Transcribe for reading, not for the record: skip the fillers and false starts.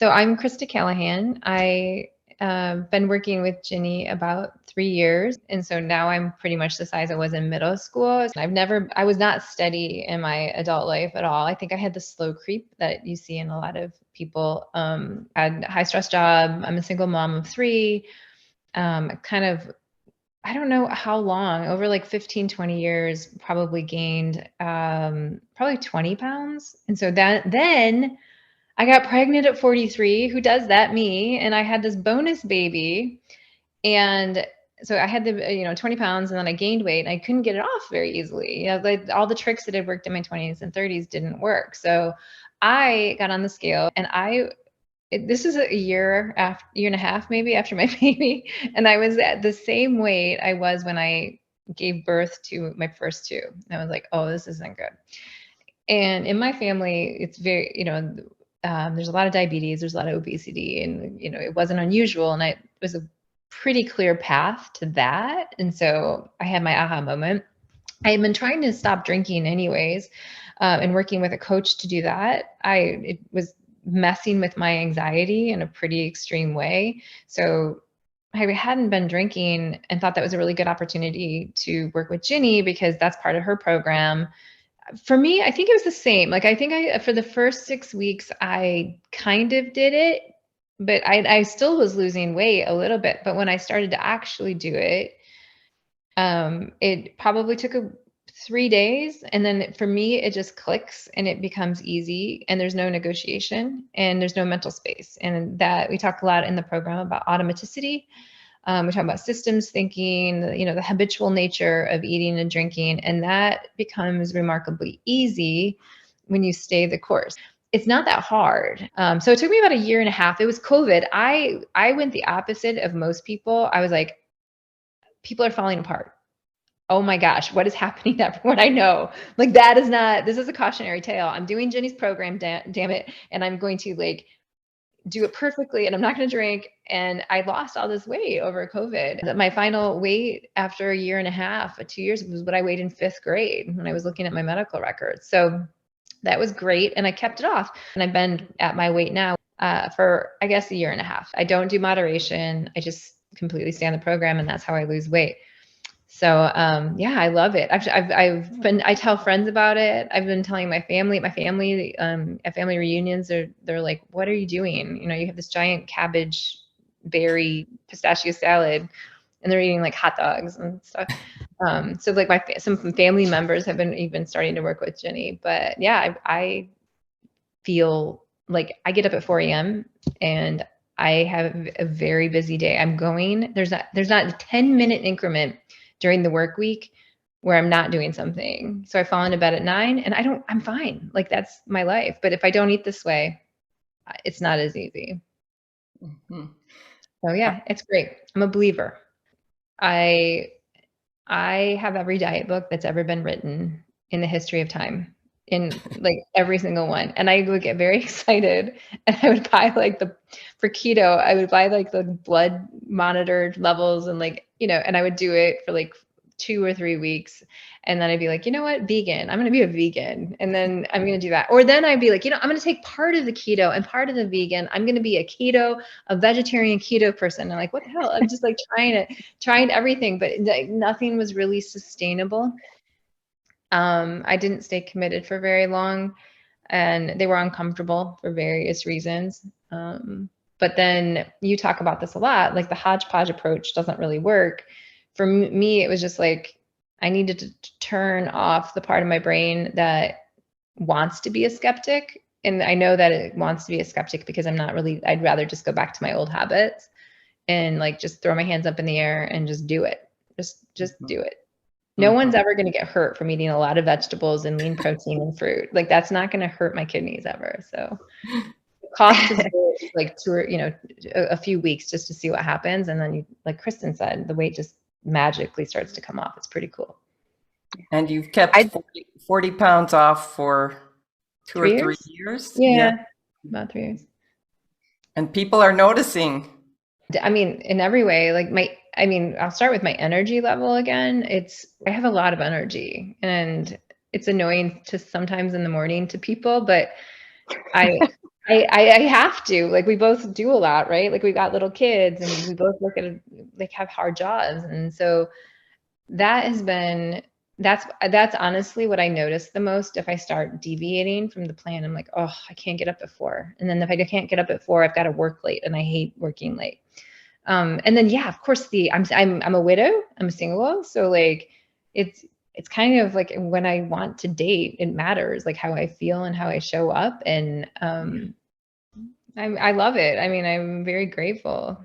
So I'm Krista Callahan. Been working with Ginny about 3 years. And so now I'm pretty much the size I was in middle school. I was not steady in my adult life at all. I think I had the slow creep that you see in a lot of people. Had a high stress job. I'm a single mom of three. I don't know how long, over like 15, 20 years, probably gained probably 20 pounds. And so then I got pregnant at 43. Who does that? Me. And I had this bonus baby. And so I had the 20 pounds, and then I gained weight, and I couldn't get it off very easily. Like all the tricks that had worked in my 20s and 30s didn't work. So I got on the scale, and this is a year and a half maybe after my baby, and I was at the same weight I was when I gave birth to my first two. And I was like, oh, this isn't good. And in my family, it's very, there's a lot of diabetes, there's a lot of obesity, and it wasn't unusual, and it was a pretty clear path to that. And so I had my aha moment. I had been trying to stop drinking anyways, and working with a coach to do that. It was messing with my anxiety in a pretty extreme way. So I hadn't been drinking and thought that was a really good opportunity to work with Ginny, because that's part of her program. For me, I think it was the same. Like, I think for the first 6 weeks, I kind of did it, but I still was losing weight a little bit. But when I started to actually do it, it probably took 3 days. And then for me, it just clicks and it becomes easy, and there's no negotiation and there's no mental space. And that we talk a lot in the program about automaticity. We talk about systems thinking, the habitual nature of eating and drinking, and that becomes remarkably easy when you stay the course. It's not that hard. So it took me about a year and a half. It was COVID. I went the opposite of most people. I was like, people are falling apart. Oh my gosh, what is happening to everyone I know? Like, this is a cautionary tale. I'm doing Ginny's program, damn it. And I'm going to do it perfectly, and I'm not going to drink. And I lost all this weight over COVID. My final weight after a year and a half, 2 years, was what I weighed in 5th grade when I was looking at my medical records. So that was great. And I kept it off. And I've been at my weight now for, I guess, a year and a half. I don't do moderation. I just completely stay on the program, and that's how I lose weight. So, yeah, I love it. I tell friends about it. I've been telling my family, at family reunions, they're like, what are you doing? You have this giant cabbage, berry, pistachio salad, and they're eating like hot dogs and stuff. So like some family members have been even starting to work with Ginny. But yeah, I feel like I get up at 4 a.m. and I have a very busy day. There's not a 10-minute increment during the work week where I'm not doing something. So I fall into bed at 9 and I'm fine. Like, that's my life. But if I don't eat this way, it's not as easy. Mm-hmm. So yeah, it's great. I'm a believer. I have every diet book that's ever been written in the history of time, in like every single one. And I would get very excited, and I would buy for keto, I would buy the blood monitored levels, and and I would do it for 2 or 3 weeks. And then I'd be like, you know what, vegan, I'm going to be a vegan. And then I'm going to do that. Or then I'd be like, I'm going to take part of the keto and part of the vegan. I'm going to be a vegetarian keto person. And I'm like, what the hell? I'm just trying everything, but nothing was really sustainable. I didn't stay committed for very long, and they were uncomfortable for various reasons. But then you talk about this a lot, like the hodgepodge approach doesn't really work. For me, it was just I needed to turn off the part of my brain that wants to be a skeptic. And I know that it wants to be a skeptic because I'd rather just go back to my old habits and just throw my hands up in the air and just do it. Just do it. No one's ever going to get hurt from eating a lot of vegetables and lean protein and fruit. That's not going to hurt my kidneys ever. So the cost is a few weeks just to see what happens. And then like Kristen said, the weight just magically starts to come off. It's pretty cool. And you've kept 40 pounds off for 2 or 3 years? Yeah, about 3 years. And people are noticing. I mean, in every way, I'll start with my energy level again. I have a lot of energy, and it's annoying to sometimes in the morning to people, but I I have to, like, we both do a lot, right? Like, we've got little kids and we both look at, like, have hard jobs. And so that has been, that's honestly what I notice the most. If I start deviating from the plan, I'm like, oh, I can't get up at 4. And then if I can't get up at 4, I've got to work late, and I hate working late. And then, yeah, of course, I'm a widow, I'm single. So like, it's kind of like when I want to date, it matters like how I feel and how I show up. And I love it. I mean, I'm very grateful.